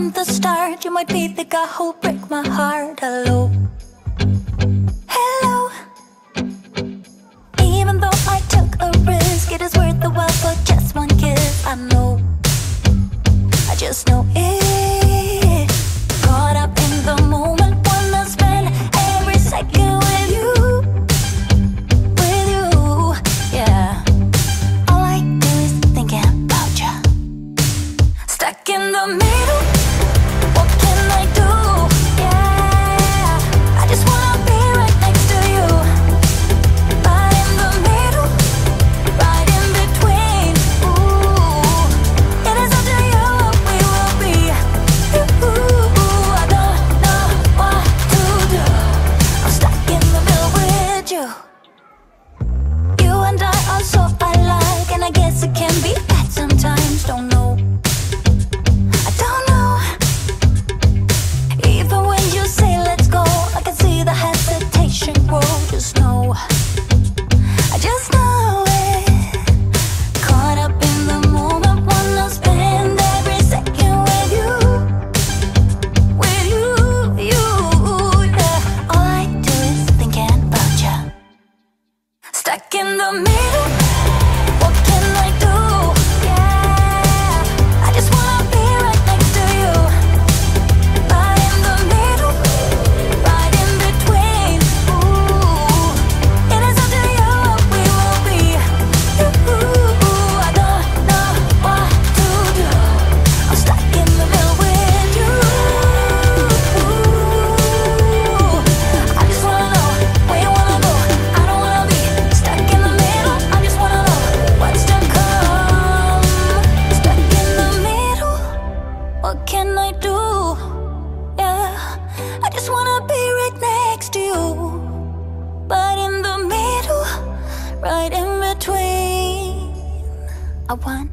from the start. You might be the guy who'll break my heart. Hello, hello. Even though I took a risk, it is worth the while for just one kiss. I know, I just know it. Caught up in the moment, wanna spend every second with you, yeah. All I do is thinking about you. Stuck in the middle, what can I do? Yeah, I just wanna be right next to you. Right in the middle, right in between. Ooh, it is up to you what we will be. Ooh, I don't know what to do. I'm stuck in the middle with you. You and I are so alike, and I guess it can be bad sometimes. Don't know, I don't know. Even when you say let's go, I can see the hesitation grow. Just know, I just know it. Caught up in the moment, wanna spend every second with you, yeah. All I do is thinking about you. Stuck in the middle, what can I do? Yeah, I just wanna be right next to you. Right in the middle, right in between. Ooh, it is up to you what we will be. Ooh, I don't know what to do. I'm stuck in the middle with you. I just wanna know where you wanna go. I don't wanna be stuck in the middle. I just wanna know what's to come. Stuck in the middle, what can I do? Yeah, I just wanna be right next to you. But in the middle, right in between, I want